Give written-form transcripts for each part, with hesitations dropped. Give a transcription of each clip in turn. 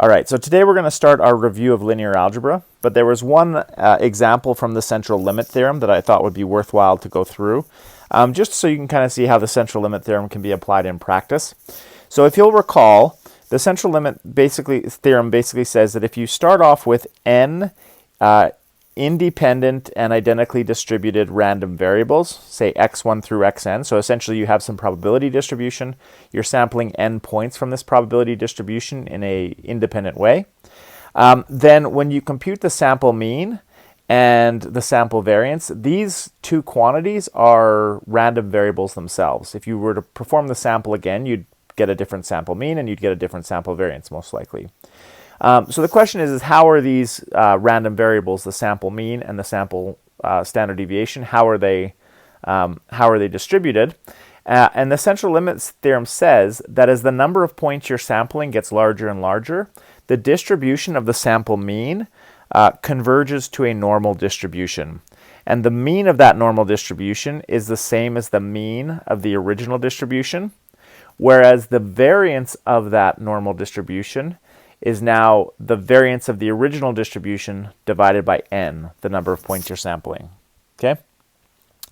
All right, so today we're going to start our review of linear algebra, but there was one example from the central limit theorem that I thought would be worthwhile to go through, just so you can kind of see how the central limit theorem can be applied in practice. So if you'll recall, the central limit theorem basically says that if you start off with n independent and identically distributed random variables, say x1 through xn, so essentially you have some probability distribution, you're sampling n points from this probability distribution in a independent way, then when you compute the sample mean and the sample variance, these two quantities are random variables themselves. If you were to perform the sample again, you'd get a different sample mean and you'd get a different sample variance most likely. So the question is how are these random variables, the sample mean and the sample standard deviation, how are they distributed? And the central limits theorem says that as the number of points you're sampling gets larger and larger, the distribution of the sample mean converges to a normal distribution. And the mean of that normal distribution is the same as the mean of the original distribution, whereas the variance of that normal distribution is now the variance of the original distribution divided by n, the number of points you're sampling. Okay?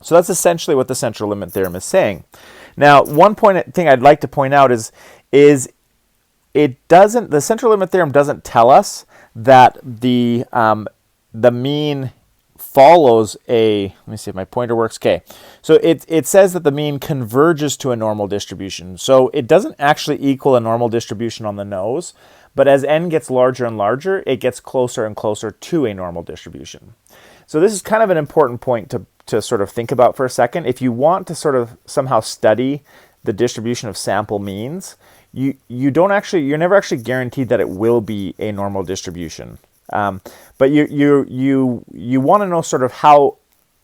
So that's essentially what the central limit theorem is saying. Now, one thing I'd like to point out is the central limit theorem doesn't tell us that the mean follows let me see if my pointer works. Okay, so it says that the mean converges to a normal distribution. So it doesn't actually equal a normal distribution on the nose, but as n gets larger and larger, it gets closer and closer to a normal distribution. So this is kind of an important point to sort of think about for a second. If you want to sort of somehow study the distribution of sample means, you're never actually guaranteed that it will be a normal distribution. But you want to know sort of how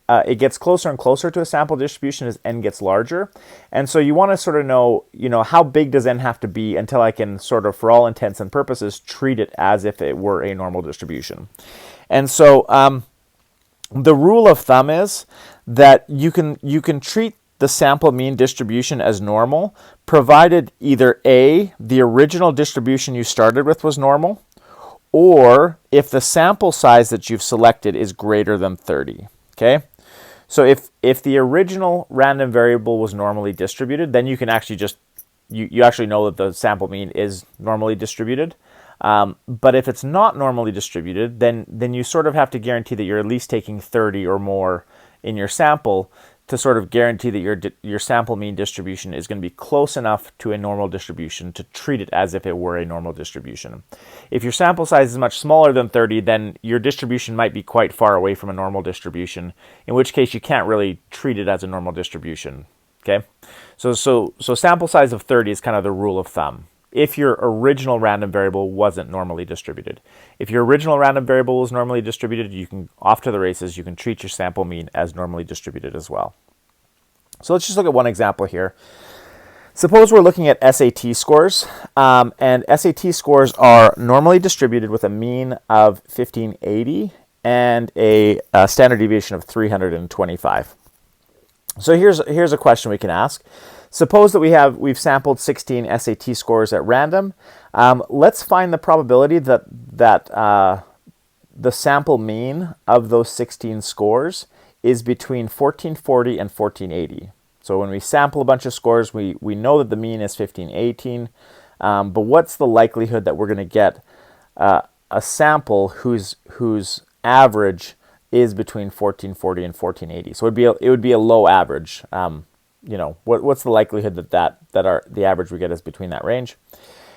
it gets closer and closer to a sample distribution as n gets larger. And so you want to sort of know, how big does n have to be until I can sort of, for all intents and purposes, treat it as if it were a normal distribution. And so the rule of thumb is that you can treat the sample mean distribution as normal, provided either A, the original distribution you started with was normal, or if the sample size that you've selected is greater than 30, okay? So if the original random variable was normally distributed, then you can actually just, you actually know that the sample mean is normally distributed. But if it's not normally distributed, then you sort of have to guarantee that you're at least taking 30 or more in your sample to sort of guarantee that your sample mean distribution is going to be close enough to a normal distribution to treat it as if it were a normal distribution. If your sample size is much smaller than 30, then your distribution might be quite far away from a normal distribution, in which case you can't really treat it as a normal distribution. Okay? So sample size of 30 is kind of the rule of thumb if your original random variable wasn't normally distributed. If your original random variable was normally distributed, you can, off to the races, you can treat your sample mean as normally distributed as well. So let's just look at one example here. Suppose we're looking at SAT scores, and SAT scores are normally distributed with a mean of 1580 and a standard deviation of 325. So here's a question we can ask. Suppose that we've sampled 16 SAT scores at random. Let's find the probability that the sample mean of those 16 scores is between 1440 and 1480. So when we sample a bunch of scores, we know that the mean is 1518, but what's the likelihood that we're going to get a sample whose average is between 1440 and 1480? So it would be a low average. What's the likelihood that the average we get is between that range?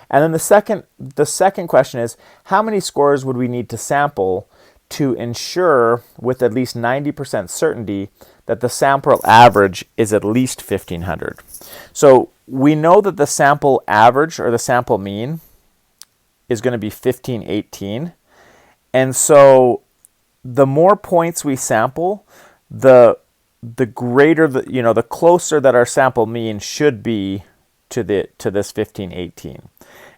And then the second question is, how many scores would we need to sample to ensure with at least 90% certainty that the sample average is at least 1500? So we know that the sample average or the sample mean is going to be 1518. And so the more points we sample, the greater the closer that our sample mean should be to this 1518.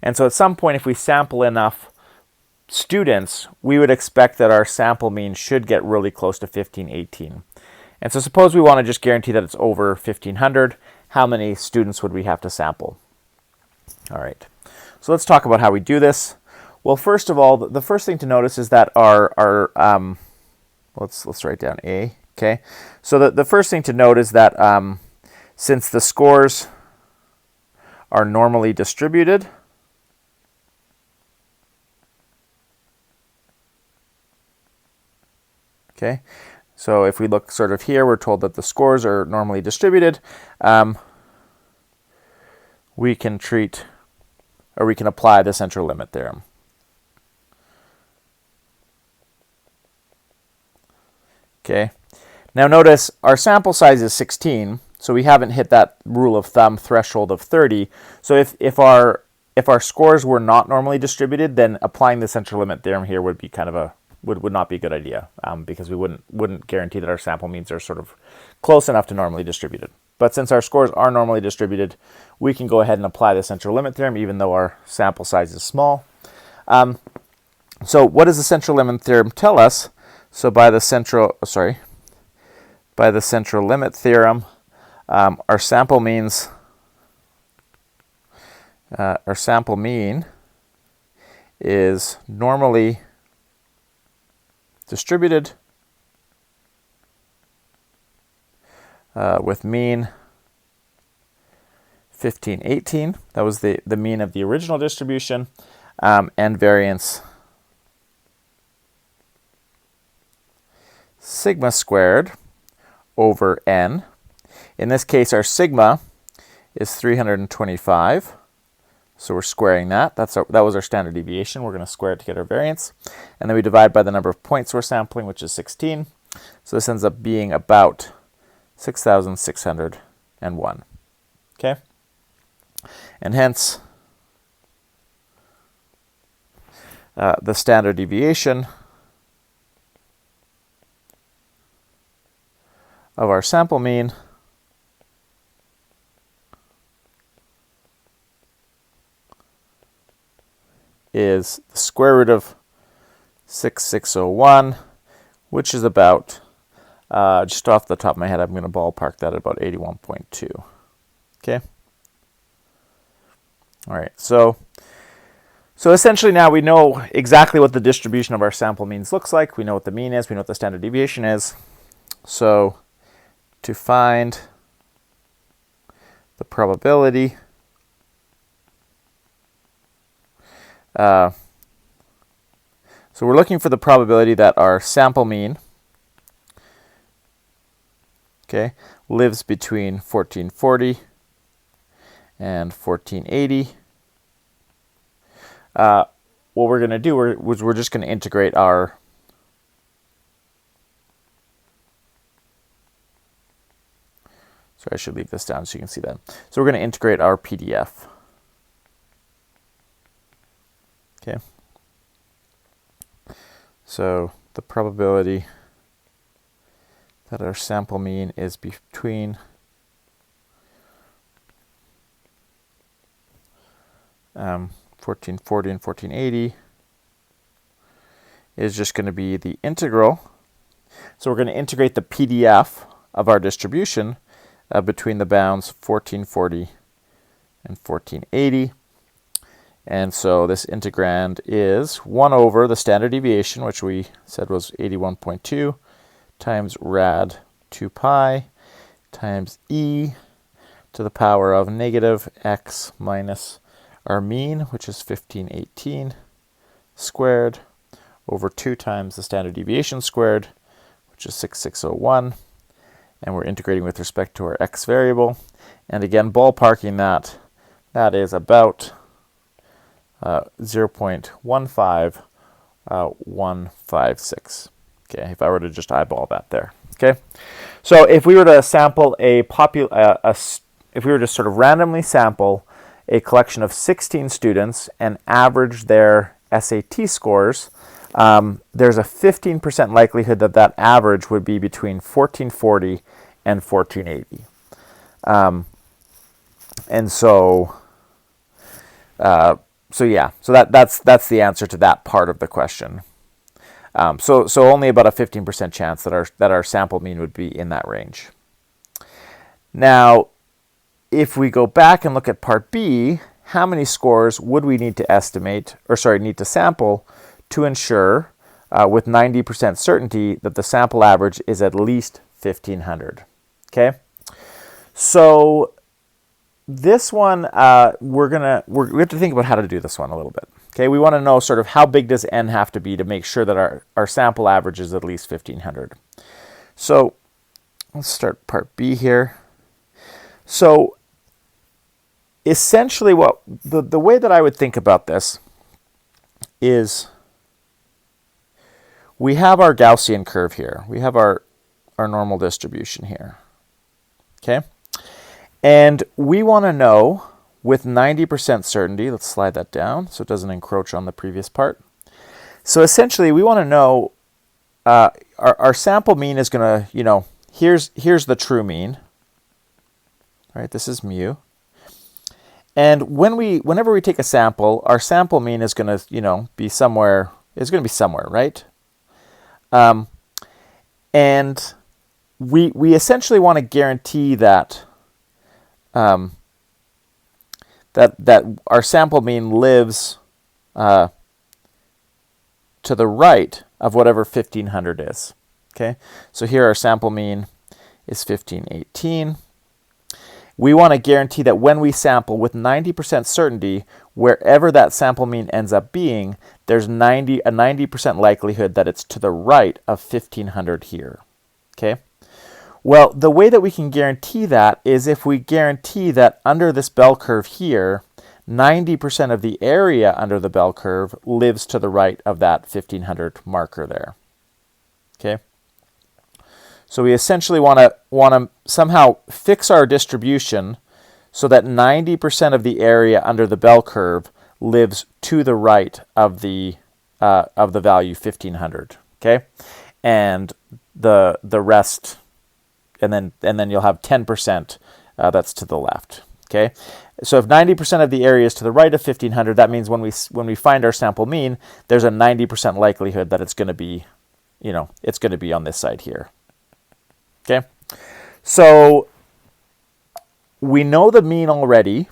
And so at some point, if we sample enough students, we would expect that our sample mean should get really close to 1518. And so suppose we want to just guarantee that it's over 1500, how many students would we have to sample? All right, so let's talk about how we do this. Well, first of all, the first thing to notice is that our let's write down A. Okay, so the first thing to note is that since the scores are normally distributed, okay, so if we look sort of here, we're told that the scores are normally distributed. We can treat, or we can apply the central limit theorem. Okay. Now notice our sample size is 16, so we haven't hit that rule of thumb threshold of 30. So if our scores were not normally distributed, then applying the central limit theorem here would be kind of would not be a good idea, because we wouldn't guarantee that our sample means are sort of close enough to normally distributed. But since our scores are normally distributed, we can go ahead and apply the central limit theorem even though our sample size is small. So what does the central limit theorem tell us? So by the central limit theorem, our sample mean is normally distributed with mean 15, 18. That was the mean of the original distribution, and variance sigma squared over n. In this case, our sigma is 325. So we're squaring that. That was our standard deviation. We're going to square it to get our variance. And then we divide by the number of points we're sampling, which is 16. So this ends up being about 6,601. Okay? And hence, the standard deviation of our sample mean is the square root of 6,601, which is about, just off the top of my head, I'm going to ballpark that at about 81.2. Okay? All right, so essentially now we know exactly what the distribution of our sample means looks like. We know what the mean is. We know what the standard deviation is. So to find the probability so we're looking for the probability that our sample mean, okay, lives between 1440 and 1480. What we're going to do is we're just going to integrate our I should leave this down so you can see that. So we're going to integrate our PDF. Okay. So the probability that our sample mean is between 1440 and 1480 is just going to be the integral. So we're going to integrate the PDF of our distribution between the bounds 1440 and 1480. And so this integrand is 1 over the standard deviation, which we said was 81.2, times rad 2 pi times e to the power of negative x minus our mean, which is 1518 squared, over 2 times the standard deviation squared, which is 6,601. And we're integrating with respect to our x variable. And again, ballparking that is about 0.15156. Okay, if I were to just eyeball that there. Okay, so if we were to sample if we were to sort of randomly sample a collection of 16 students and average their SAT scores, there's a 15% likelihood that that average would be between 1440 and 1480. And so yeah, so that's the answer to that part of the question. So only about a 15% chance that our sample mean would be in that range. Now, if we go back and look at part B, how many scores would we need to estimate, or sorry, need to sample to ensure with 90% certainty that the sample average is at least 1,500. Okay, so this one we have to think about how to do this one a little bit. Okay, we want to know sort of how big does n have to be to make sure that our sample average is at least 1,500. So let's start part B here. So essentially what the way that I would think about this is we have our Gaussian curve here. We have our normal distribution here. Okay? And we want to know with 90% certainty, let's slide that down so it doesn't encroach on the previous part. So essentially we want to know our sample mean is going to, here's the true mean. Right? This is mu. And whenever we take a sample, our sample mean is going to, be somewhere, right? And we essentially want to guarantee that that our sample mean lives to the right of whatever 1,500 is. Okay, so here our sample mean is 1,518. We want to guarantee that when we sample with 90% certainty, wherever that sample mean ends up being, there's a 90% likelihood that it's to the right of 1,500 here. Okay. Well, the way that we can guarantee that is if we guarantee that under this bell curve here, 90% of the area under the bell curve lives to the right of that 1,500 marker there. Okay. So we essentially want to somehow fix our distribution so that 90% of the area under the bell curve lives to the right of the value 1,500. Okay, and the rest, and then you'll have 10% that's to the left. Okay, so if 90% of the area is to the right of 1,500, that means when we find our sample mean, there's a 90% likelihood that it's going to be, it's going to be on this side here. Okay, so we know the mean already.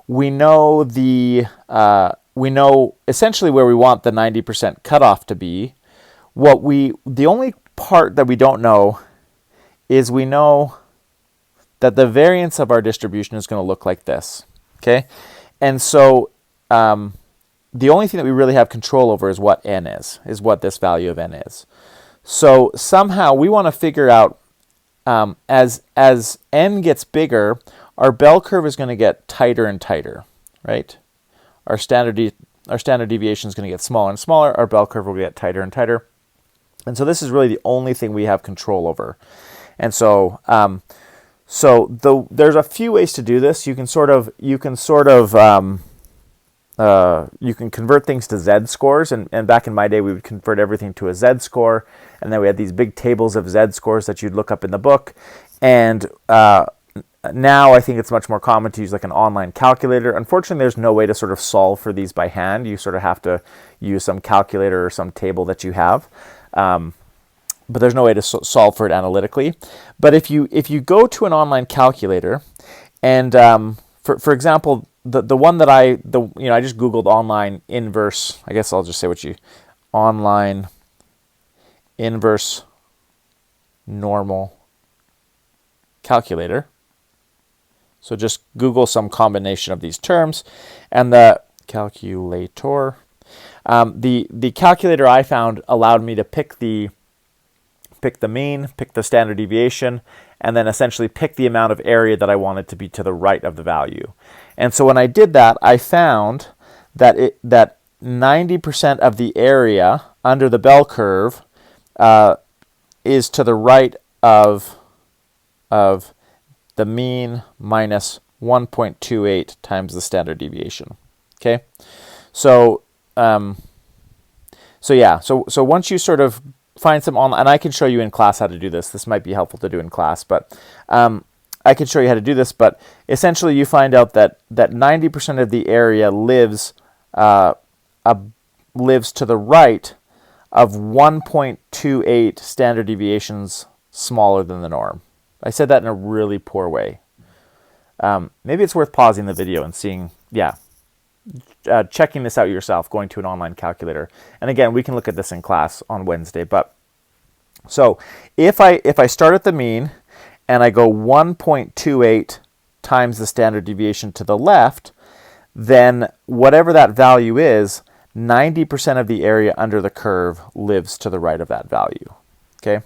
We know we know essentially where we want the 90% cutoff to be. The only part that we don't know is we know that the variance of our distribution is going to look like this. Okay, and so the only thing that we really have control over is what n is what this value of n is. So somehow we want to figure out as n gets bigger, our bell curve is going to get tighter and tighter, right? Our standard deviation is going to get smaller and smaller. Our bell curve will get tighter and tighter. And so this is really the only thing we have control over. And so there's a few ways to do this. You can convert things to z-scores, and back in my day we would convert everything to a z-score, and then we had these big tables of z-scores that you'd look up in the book. And now I think it's much more common to use like an online calculator. Unfortunately, there's no way to sort of solve for these by hand. You sort of have to use some calculator or some table that you have. But there's no way to solve for it analytically. But if you go to an online calculator, and for example, the one that I just Googled online inverse. I guess I'll just say online inverse normal calculator. So just Google some combination of these terms, and the calculator. The calculator I found allowed me to pick the mean, pick the standard deviation, and then essentially pick the amount of area that I wanted to be to the right of the value. And so when I did that, I found that 90% of the area under the bell curve is to the right of the mean minus 1.28 times the standard deviation. Okay, so once you sort of find some online, and I can show you in class how to do this. This might be helpful to do in class, but I can show you how to do this. But essentially, you find out that 90% of the area lives to the right of 1.28 standard deviations smaller than the norm. I said that in a really poor way. Maybe it's worth pausing the video and seeing yeah, checking this out yourself, going to an online calculator. And again, we can look at this in class on Wednesday. But so if I start at the mean and I go 1.28 times the standard deviation to the left, then whatever that value is, 90% of the area under the curve lives to the right of that value. Okay,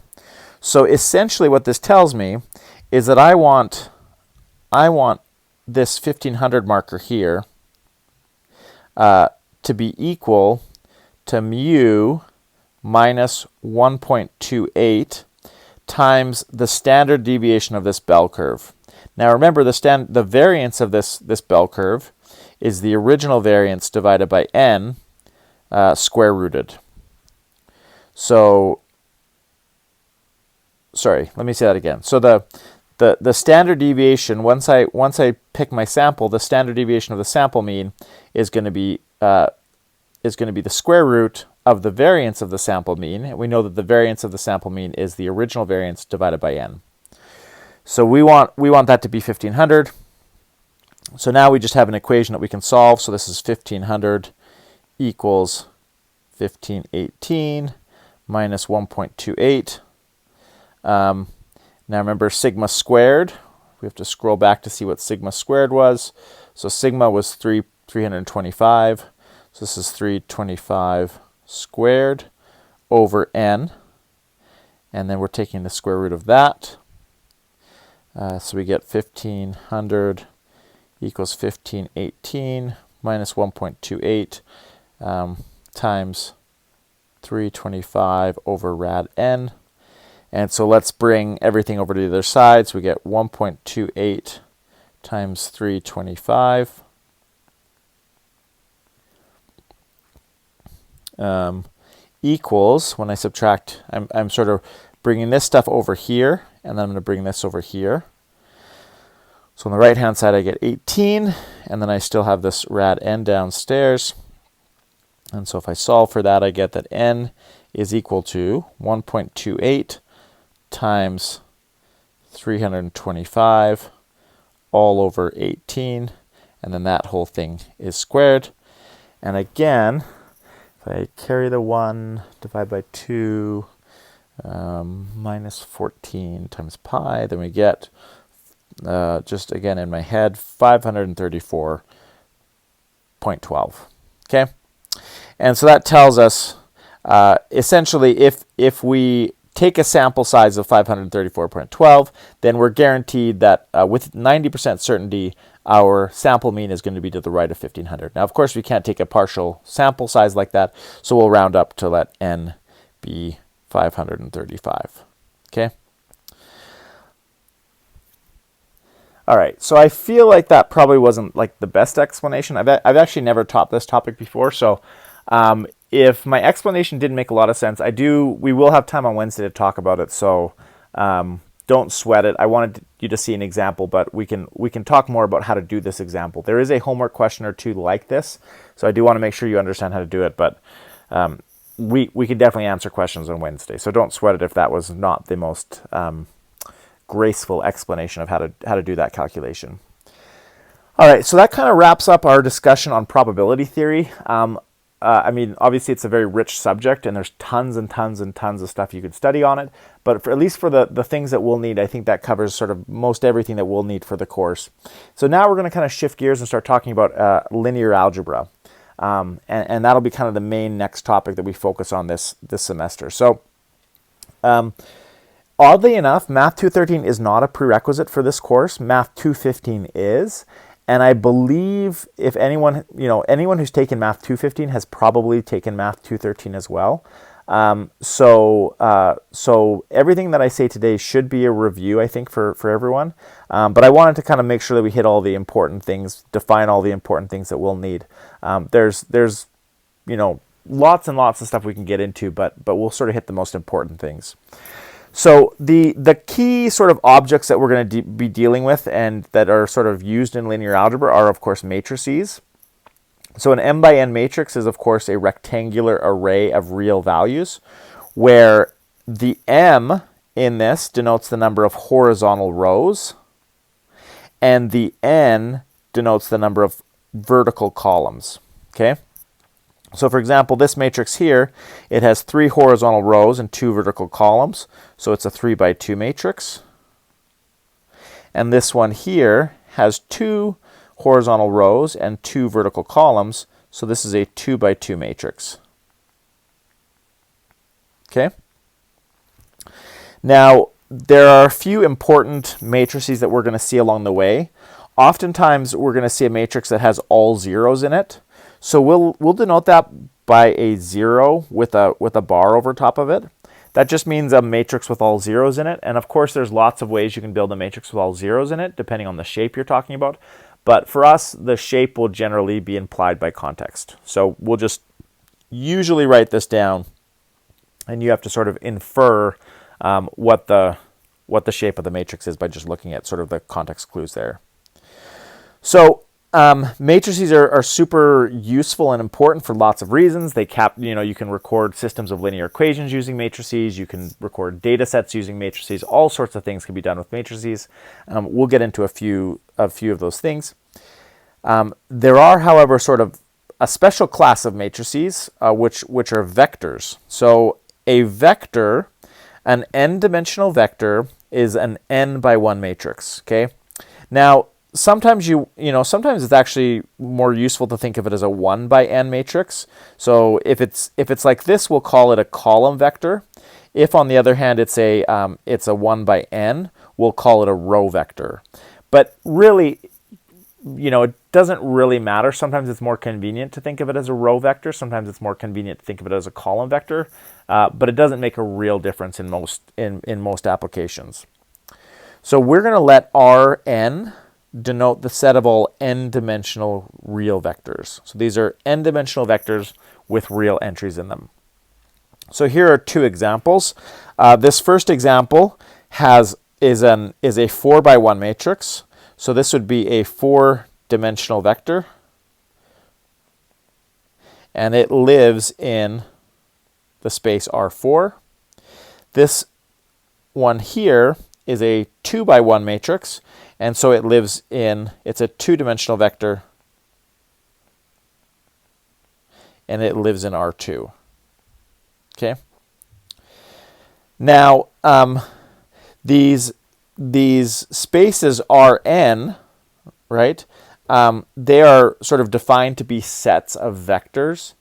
so essentially what this tells me is that I want this 1500 marker here to be equal to mu minus 1.28 times the standard deviation of this bell curve. Now remember, the variance of this bell curve is the original variance divided by n square rooted. So, sorry, let me say that again. So the standard deviation, once I pick my sample, the standard deviation of the sample mean is going to be the square root of the variance of the sample mean. And we know that the variance of the sample mean is the original variance divided by n. So we want that to be 1500. So now we just have an equation that we can solve. So this is 1500 equals 1518 minus 1.28. Now remember sigma squared. We have to scroll back to see what sigma squared was. So sigma was 325. So this is 325 squared over n. And then we're taking the square root of that. So we get 1500 equals 1518 minus 1.28 times 325 over rad n. And so let's bring everything over to the other side. So we get 1.28 times 325 equals, when I subtract, I'm sort of bringing this stuff over here, and then I'm going to bring this over here. So on the right hand side I get 18, and then I still have this rad n downstairs. And so if I solve for that, I get that n is equal to 1.28 times 325 all over 18, and then that whole thing is squared. And again, if I carry the 1, divide by 2, minus 14 times pi, then we get, just again in my head, 534.12. Okay? And so that tells us, essentially, if we take a sample size of 534.12, then we're guaranteed that with 90% certainty, our sample mean is going to be to the right of 1500. Now, of course, we can't take a partial sample size like that, so we'll round up to let n be 535. Okay? All right, so I feel like that probably wasn't like the best explanation. I've actually never taught this topic before, so if my explanation didn't make a lot of sense, we will have time on Wednesday to talk about it, so don't sweat it. I wanted you to see an example, but we can talk more about how to do this example. There is a homework question or two like this, so I do want to make sure you understand how to do it, but we can definitely answer questions on Wednesday, so don't sweat it if that was not the most graceful explanation of how to do that calculation. All right, so that kind of wraps up our discussion on probability theory. I mean, obviously it's a very rich subject, and there's tons and tons and tons of stuff you could study on it, but at least for the things that we'll need, I think that covers sort of most everything that we'll need for the course. So now we're going to kind of shift gears and start talking about linear algebra, and that'll be kind of the main next topic that we focus on this semester. So oddly enough, Math 213 is not a prerequisite for this course. Math 215 is. And I believe if anyone who's taken Math 215 has probably taken Math 213 as well. So everything that I say today should be a review, I think, for everyone. But I wanted to kind of make sure that we hit all the important things, define all the important things that we'll need. There's lots and lots of stuff we can get into, but we'll sort of hit the most important things. So the key sort of objects that we're going to be dealing with and that are sort of used in linear algebra are, of course, matrices. So an m by n matrix is, of course, a rectangular array of real values, where the m in this denotes the number of horizontal rows, and the n denotes the number of vertical columns. Okay? So for example, this matrix here, it has 3 horizontal rows and 2 vertical columns. So it's a 3 by 2 matrix. And this one here has 2 horizontal rows and 2 vertical columns. So this is a 2 by 2 matrix. Okay? Now, there are a few important matrices that we're going to see along the way. Oftentimes, we're going to see a matrix that has all zeros in it. So we'll denote that by a 0 with a bar over top of it. That just means a matrix with all zeros in it. And of course, there's lots of ways you can build a matrix with all zeros in it, depending on the shape you're talking about. But for us, the shape will generally be implied by context. So we'll just usually write this down, and you have to sort of infer what the shape of the matrix is by just looking at sort of the context clues there. So matrices are super useful and important for lots of reasons. They you can record systems of linear equations using matrices. You can record data sets using matrices. All sorts of things can be done with matrices. We'll get into a few of those things. There are, however, sort of a special class of matrices which are vectors. So a vector, an n-dimensional vector, is an n by 1 matrix. Okay. Now, sometimes sometimes it's actually more useful to think of it as a 1 by n matrix. So if it's like this, we'll call it a column vector. If on the other hand it's a 1 by n, we'll call it a row vector. But really, it doesn't really matter. Sometimes it's more convenient to think of it as a row vector. Sometimes it's more convenient to think of it as a column vector. But it doesn't make a real difference in most applications. So we're going to let Rn denote the set of all n-dimensional real vectors. So these are n-dimensional vectors with real entries in them. So here are 2 examples. This first example is a 4 by 1 matrix. So this would be a 4-dimensional vector, and it lives in the space R4. This one here is a 2 by 1 matrix, and so it's a 2-dimensional vector, and it lives in R2. Okay. Now, these spaces Rn, right? They are sort of defined to be sets of vectors,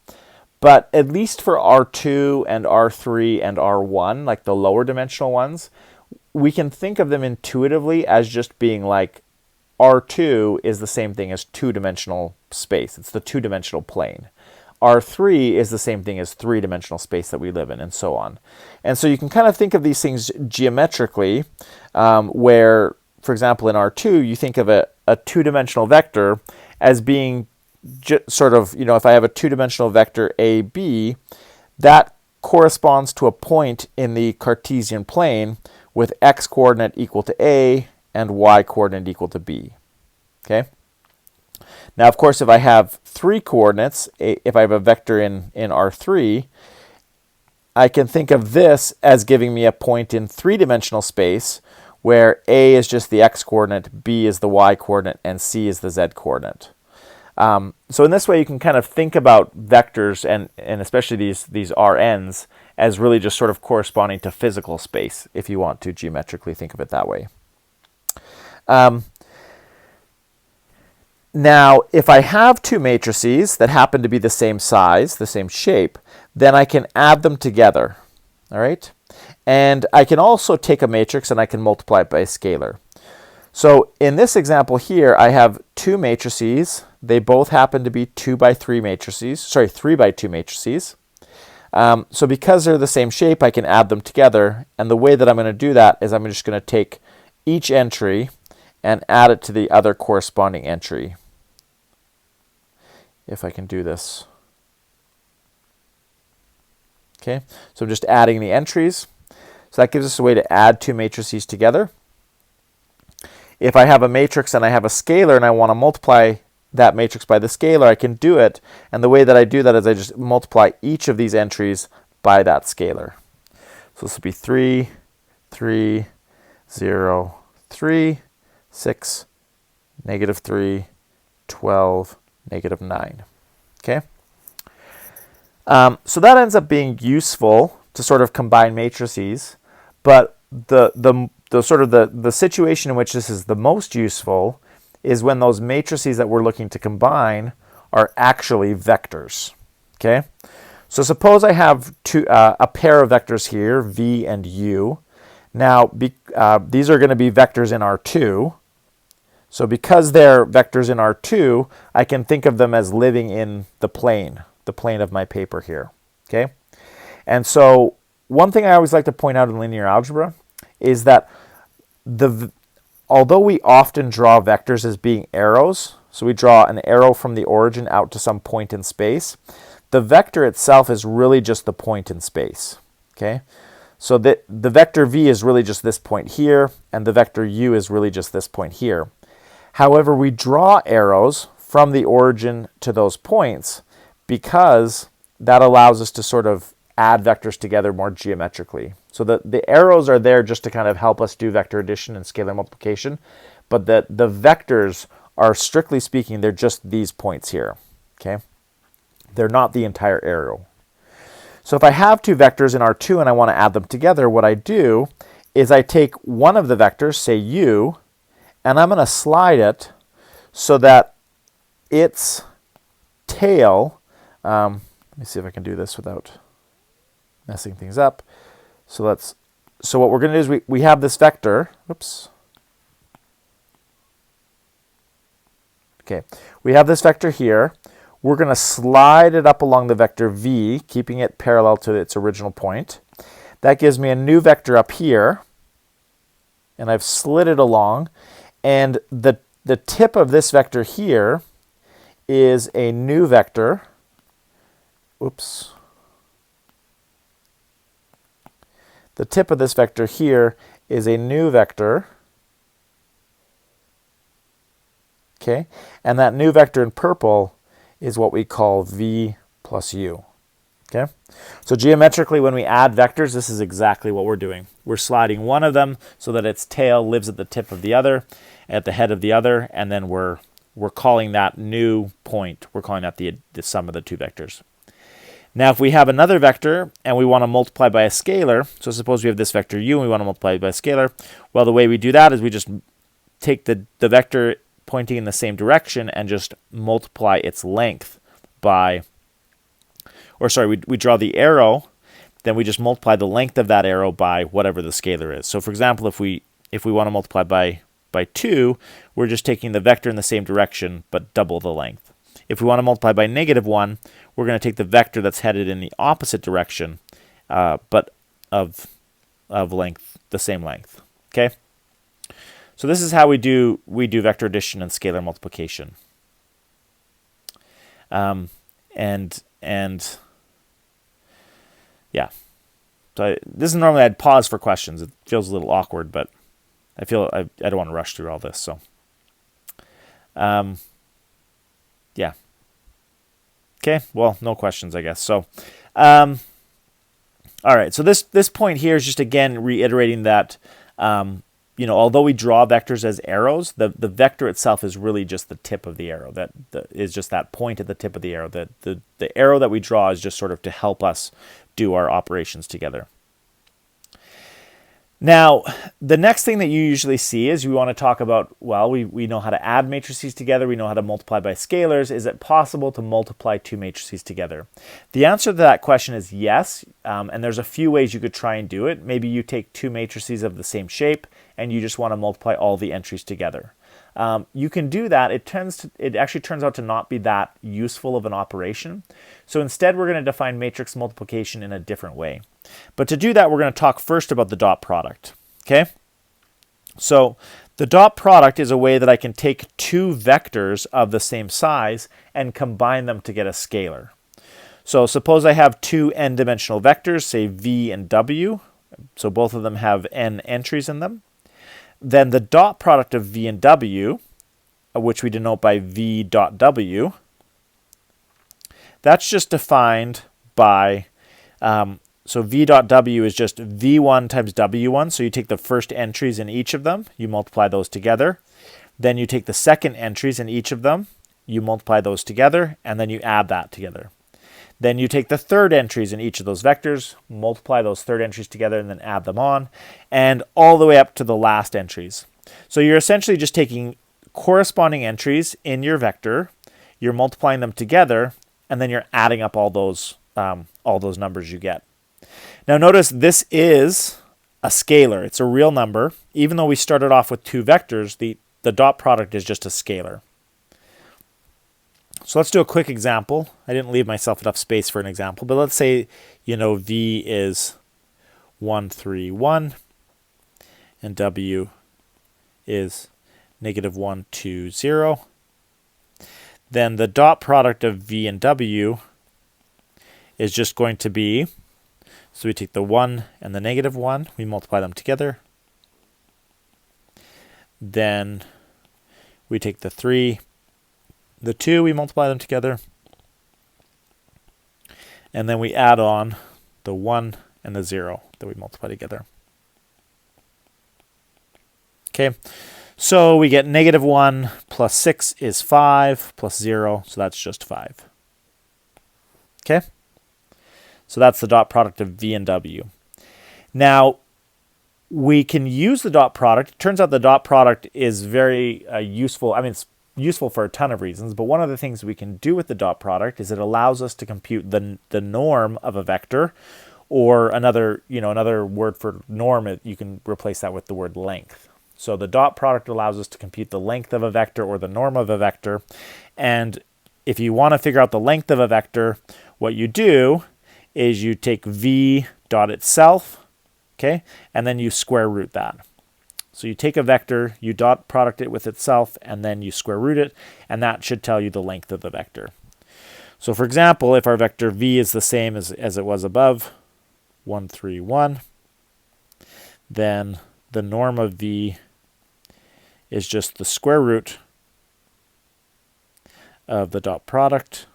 but at least for R2 and R3 and R1, like the lower dimensional ones, we can think of them intuitively as just being like R2 is the same thing as 2-dimensional space. It's the 2-dimensional plane. R3 is the same thing as 3-dimensional space that we live in, and so on. And so you can kind of think of these things geometrically, where, for example, in R2, you think of a 2-dimensional vector as being sort of, if I have a 2-dimensional vector AB, that corresponds to a point in the Cartesian plane with x coordinate equal to A and y coordinate equal to B. Okay? Now, of course, if I have 3 coordinates, if I have a vector in R3, I can think of this as giving me a point in 3-dimensional space where A is just the x coordinate, B is the y coordinate, and C is the z coordinate. So in this way, you can kind of think about vectors and especially these Rn's as really just sort of corresponding to physical space, if you want to geometrically think of it that way. Now, if I have 2 matrices that happen to be the same size, the same shape, then I can add them together, all right? And I can also take a matrix and I can multiply it by a scalar. So in this example here, I have 2 matrices. They both happen to be 3 by 2 matrices. So because they're the same shape, I can add them together. And the way that I'm going to do that is I'm just going to take each entry and add it to the other corresponding entry. If I can do this. Okay, so I'm just adding the entries. So that gives us a way to add 2 matrices together. If I have a matrix and I have a scalar and I want to multiply that matrix by the scalar, I can do it. And the way that I do that is I just multiply each of these entries by that scalar. So this will be 3, 3, 0, 3, 6, -3, 12, negative 9. Okay? So that ends up being useful to sort of combine matrices, but the situation in which this is the most useful is when those matrices that we're looking to combine are actually vectors. Okay? So suppose I have a pair of vectors here, v and u. Now, these are going to be vectors in R2. So because they're vectors in R2, I can think of them as living in the plane of my paper here. Okay? And so one thing I always like to point out in linear algebra is that although we often draw vectors as being arrows, so we draw an arrow from the origin out to some point in space, the vector itself is really just the point in space. Okay? So the vector v is really just this point here, and the vector u is really just this point here. However, we draw arrows from the origin to those points because that allows us to sort of add vectors together more geometrically. So the arrows are there just to kind of help us do vector addition and scalar multiplication, but the vectors are, strictly speaking, they're just these points here. Okay? They're not the entire arrow. So if I have two vectors in R2 and I want to add them together, what I do is I take one of the vectors, say u, and I'm going to slide it so that its tail, let me see if I can do this without messing things up. So what we're going to do is we have this vector, oops. Okay, we have this vector here. We're going to slide it up along the vector v, keeping it parallel to its original point. That gives me a new vector up here, and I've slid it along. And the tip of this vector here is a new vector. Oops. The tip of this vector here is a new vector. Okay? And that new vector in purple is what we call v plus u. Okay? So geometrically, when we add vectors, this is exactly what we're doing. We're sliding one of them so that its tail lives at the tip of the other, at the head of the other, and then we're calling that new point, we're calling that the sum of the two vectors. Now, if we have another vector and we want to multiply by a scalar, so suppose we have this vector u and we want to multiply by a scalar, well, the way we do that is we just take the vector pointing in the same direction and just multiply its length by, or sorry, we draw the arrow, then we just multiply the length of that arrow by whatever the scalar is. So for example, if we want to multiply by 2, we're just taking the vector in the same direction but double the length. If we want to multiply by negative 1, we're going to take the vector that's headed in the opposite direction, but of length, the same length. Okay? So this is how we do vector addition and scalar multiplication. And yeah. So this is normally I'd pause for questions. It feels a little awkward, but I feel I don't want to rush through all this. So yeah. Okay, well, no questions, I guess. So all right, so this point here is just again reiterating that although we draw vectors as arrows, the vector itself is really just the tip of the arrow. That is just that point at the tip of the arrow. The arrow that we draw is just sort of to help us do our operations together. Now, the next thing that you usually see is we want to talk about, well, we know how to add matrices together. We know how to multiply by scalars. Is it possible to multiply two matrices together? The answer to that question is yes, and there's a few ways you could try and do it. Maybe you take two matrices of the same shape and you just want to multiply all the entries together. You can do that. It actually turns out to not be that useful of an operation. So instead, we're going to define matrix multiplication in a different way. But to do that, we're going to talk first about the dot product. Okay? So the dot product is a way that I can take two vectors of the same size and combine them to get a scalar. So suppose I have two n-dimensional vectors, say v and w. So both of them have n entries in them. Then the dot product of v and w, which we denote by v dot w, that's just defined by, so v dot w is just v1 times w1. So you take the first entries in each of them, you multiply those together. Then you take the second entries in each of them, you multiply those together, and then you add that together. Then you take the third entries in each of those vectors, multiply those third entries together, and then add them on, and all the way up to the last entries. So you're essentially just taking corresponding entries in your vector, you're multiplying them together, and then you're adding up all those numbers you get. Now notice this is a scalar. It's a real number. Even though we started off with two vectors, the dot product is just a scalar. So let's do a quick example. I didn't leave myself enough space for an example, but let's say, v is 1, 3, 1, and w is negative 1, 2, 0. Then the dot product of v and w is just going to be, so we take the 1 and the negative 1, we multiply them together. Then we take the 3, the 2, we multiply them together. And then we add on the 1 and the 0 that we multiply together. Okay, so we get negative 1 plus 6 is 5 plus 0, so that's just 5. Okay, so that's the dot product of v and w. Now, we can use the dot product. It turns out the dot product is very useful. I mean, it's useful for a ton of reasons, but one of the things we can do with the dot product is it allows us to compute the norm of a vector, or another word for norm, you can replace that with the word length. So the dot product allows us to compute the length of a vector or the norm of a vector. And if you want to figure out the length of a vector, what you do is you take v dot itself, okay, and then you square root that. So you take a vector, you dot product it with itself, and then you square root it, and that should tell you the length of the vector. So for example, if our vector v is the same as it was above, 1, 3, 1, then the norm of v is just the square root of the dot product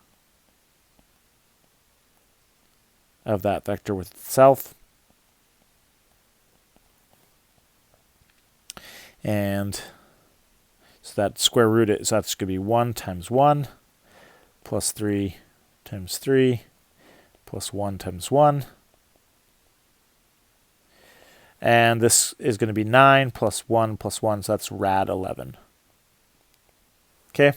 of that vector with itself. And so that square root, so that's going to be 1 times 1 plus 3 times 3 plus 1 times 1. And this is going to be 9 plus 1, so that's rad 11. Okay?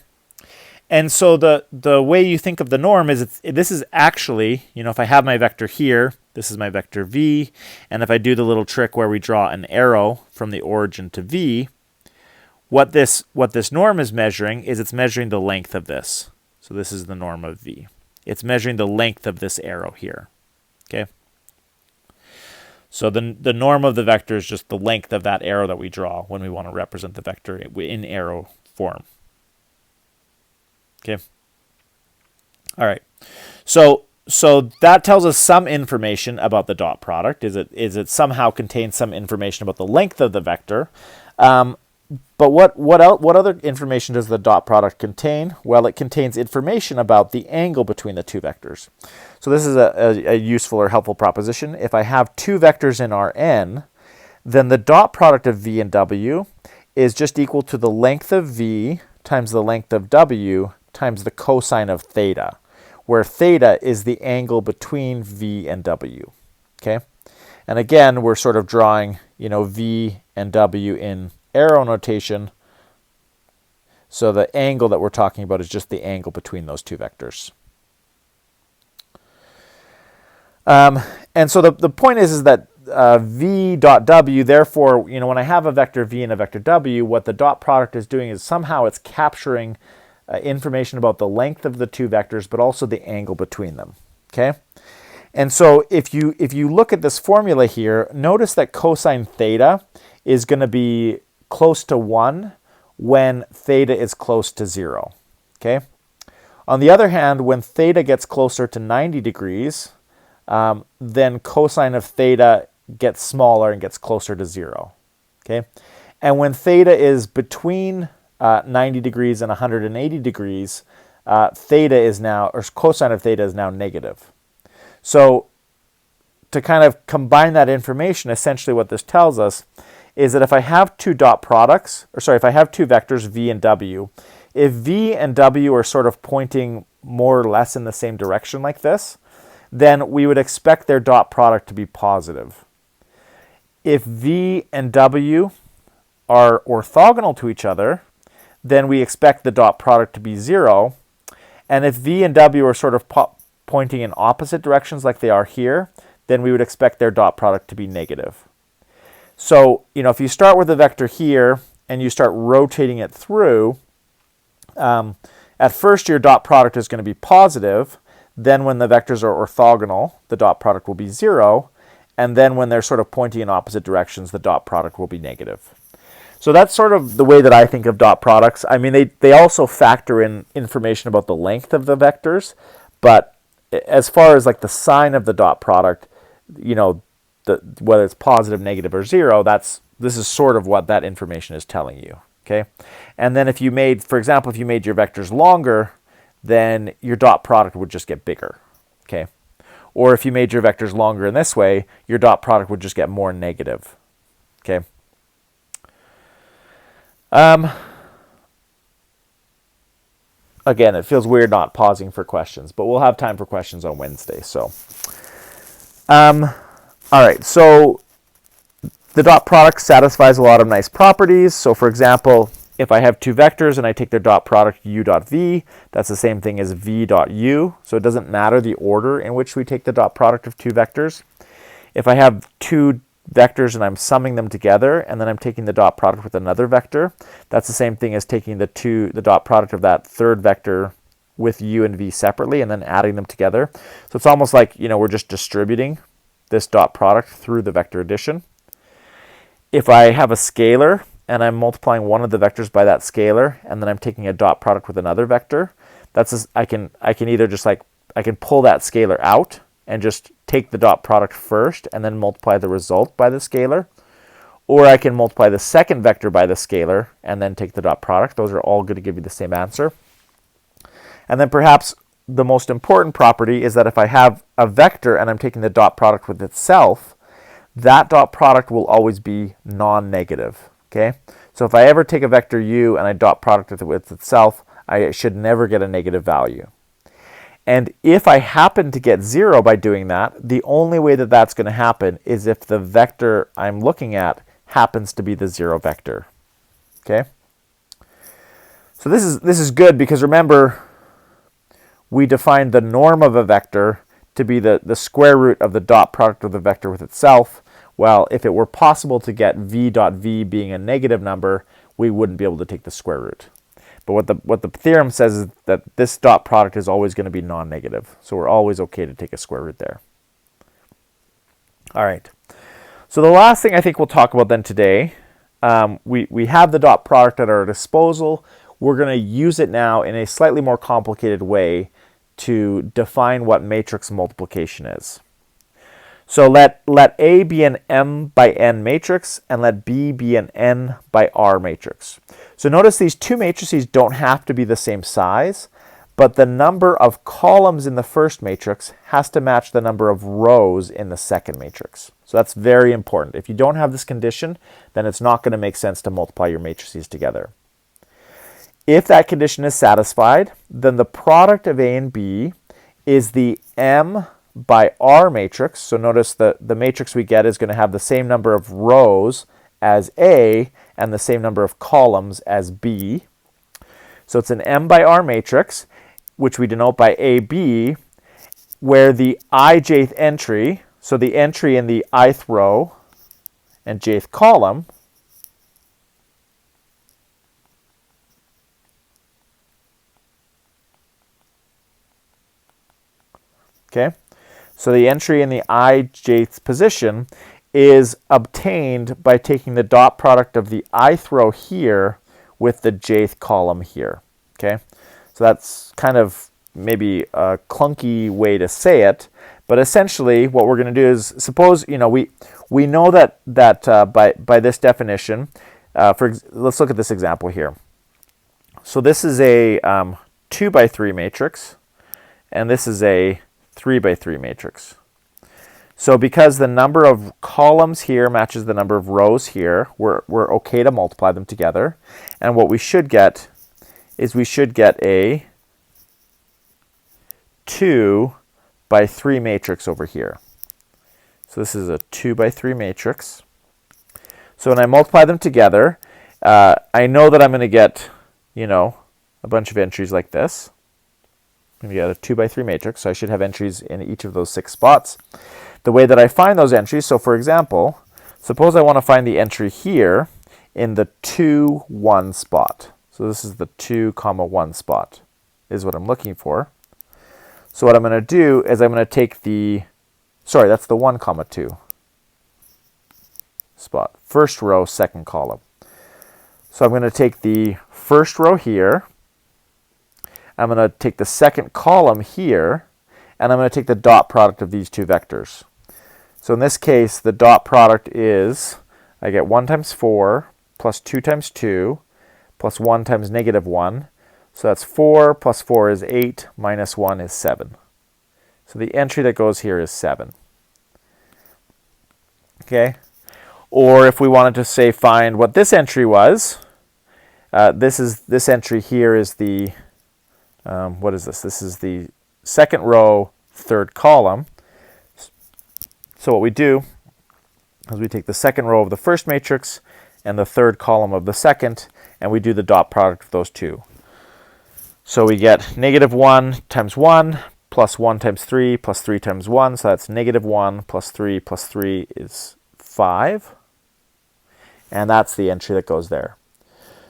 And so the way you think of the norm is this is actually, if I have my vector here, this is my vector v, and if I do the little trick where we draw an arrow from the origin to v, what this norm is measuring is it's measuring the length of this. So this is the norm of v. It's measuring the length of this arrow here. Okay? So the norm of the vector is just the length of that arrow that we draw when we want to represent the vector in arrow form. Okay. All right. So that tells us some information about the dot product. Is it somehow contains some information about the length of the vector? But what other information does the dot product contain? Well, it contains information about the angle between the two vectors. So this is a useful or helpful proposition. If I have two vectors in Rn, then the dot product of v and w is just equal to the length of v times the length of w times the cosine of theta, where theta is the angle between v and w. Okay? And again, we're sort of drawing, v and w in arrow notation. So the angle that we're talking about is just the angle between those two vectors. And so the point is that v dot w, therefore, when I have a vector v and a vector w, what the dot product is doing is somehow it's capturing information about the length of the two vectors, but also the angle between them. Okay? And so if you look at this formula here, notice that cosine theta is going to be close to 1 when theta is close to 0. Okay? On the other hand, when theta gets closer to 90 degrees, then cosine of theta gets smaller and gets closer to 0. Okay? And when theta is between 90 degrees and 180 degrees, theta is now, or cosine of theta is now negative. So to kind of combine that information, essentially what this tells us is that if I have two dot products, if I have two vectors v and w, If v and w are sort of pointing more or less in the same direction like this, then we would expect their dot product to be positive. If v and w are orthogonal to each other, then we expect the dot product to be 0. And if v and w are sort of pointing in opposite directions like they are here, then we would expect their dot product to be negative. So, if you start with a vector here and you start rotating it through, at first your dot product is going to be positive. Then when the vectors are orthogonal, the dot product will be 0. And then when they're sort of pointing in opposite directions, the dot product will be negative. So that's sort of the way that I think of dot products. I mean, they also factor in information about the length of the vectors, but as far as like the sign of the dot product, whether it's positive, negative, or 0, this is sort of what that information is telling you. Okay, and then if you made, for example, if you made your vectors longer, then your dot product would just get bigger. Okay, or if you made your vectors longer in this way, your dot product would just get more negative. Okay. Again, it feels weird not pausing for questions, but we'll have time for questions on Wednesday. So, all right. So the dot product satisfies a lot of nice properties. So for example, if I have two vectors and I take their dot product u dot v, that's the same thing as v dot u. So it doesn't matter the order in which we take the dot product of two vectors. If I have two vectors and I'm summing them together and then I'm taking the dot product with another vector, that's the same thing as taking the dot product of that third vector with u and v separately and then adding them together. So it's almost like, we're just distributing this dot product through the vector addition. If I have a scalar and I'm multiplying one of the vectors by that scalar and then I'm taking a dot product with another vector, I can either just I can pull that scalar out and just take the dot product first and then multiply the result by the scalar, or I can multiply the second vector by the scalar and then take the dot product. Those are all going to give you the same answer. And then perhaps the most important property is that if I have a vector and I'm taking the dot product with itself, that dot product will always be non-negative. Okay, so if I ever take a vector u and I dot product with itself, I should never get a negative value. And if I happen to get 0 by doing that, the only way that that's going to happen is if the vector I'm looking at happens to be the 0 vector. Okay, so this is good because remember, we defined the norm of a vector to be the square root of the dot product of the vector with itself. Well, if it were possible to get v dot v being a negative number, we wouldn't be able to take the square root. But what the theorem says is that this dot product is always going to be non-negative. So we're always okay to take a square root there. All right. So the last thing I think we'll talk about then today, we have the dot product at our disposal. We're going to use it now in a slightly more complicated way to define what matrix multiplication is. So let A be an m by n matrix and let B be an n by r matrix. So notice these two matrices don't have to be the same size, but the number of columns in the first matrix has to match the number of rows in the second matrix. So that's very important. If you don't have this condition, then it's not going to make sense to multiply your matrices together. If that condition is satisfied, then the product of A and B is the m by r matrix. So notice the matrix we get is going to have the same number of rows as A and the same number of columns as B. So it's an m by r matrix, which we denote by AB, where the ijth entry, so the entry in the ith row and jth column, okay? So the entry in the ijth position is obtained by taking the dot product of the ith row here with the jth column here. Okay, so that's kind of maybe a clunky way to say it, but essentially what we're going to do is suppose we know that by this definition, let's look at this example here. So this is a 2 by 3 matrix, and this is a 3 by 3 matrix. So because the number of columns here matches the number of rows here, we're okay to multiply them together. And what we should get is we should get a 2 by 3 matrix over here. So this is a 2 by 3 matrix. So when I multiply them together, I know that I'm going to get, a bunch of entries like this. I'm going to get a 2 by 3 matrix, so I should have entries in each of those 6 spots. The way that I find those entries, so for example, suppose I want to find the entry here in the 2, 1 spot. So this is the 2, 1 spot is what I'm looking for. So what I'm going to do is I'm going to take the, sorry, that's the 1, 2 spot. First row, second column. So I'm going to take the first row here. I'm going to take the second column here, and I'm going to take the dot product of these two vectors. So in this case, the dot product is, I get 1 times 4 plus 2 times 2 plus 1 times negative 1. So that's 4 plus 4 is 8 minus 1 is 7. So the entry that goes here is 7. Okay? Or if we wanted to say find what this entry was, this entry here is the, what is this? This is the second row, third column. So what we do is we take the second row of the first matrix and the third column of the second, and we do the dot product of those two. So we get negative 1 times 1 plus 1 times 3 plus 3 times 1. So that's negative 1 plus 3 is 5. And that's the entry that goes there.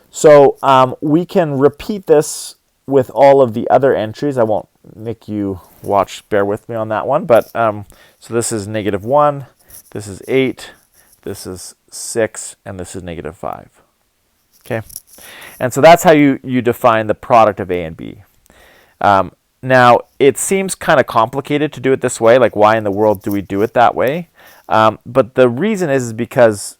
So we can repeat this with all of the other entries. I won't make you watch, bear with me on that one. But so this is negative 1, this is 8, this is 6, and this is negative 5. Okay? And so that's how you define the product of A and B. Now, it seems kind of complicated to do it this way. Like, why in the world do we do it that way? But the reason is because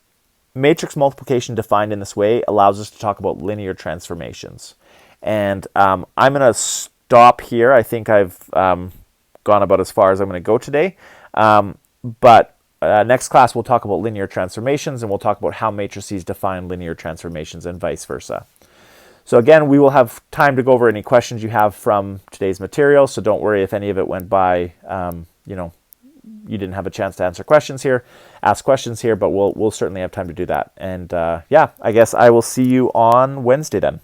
matrix multiplication defined in this way allows us to talk about linear transformations. And I'm going to stop here. I think I've gone about as far as I'm going to go today. But next class, we'll talk about linear transformations, and we'll talk about how matrices define linear transformations and vice versa. So again, we will have time to go over any questions you have from today's material. So don't worry if any of it went by, you didn't have a chance to ask questions here, but we'll certainly have time to do that. And yeah, I guess I will see you on Wednesday then.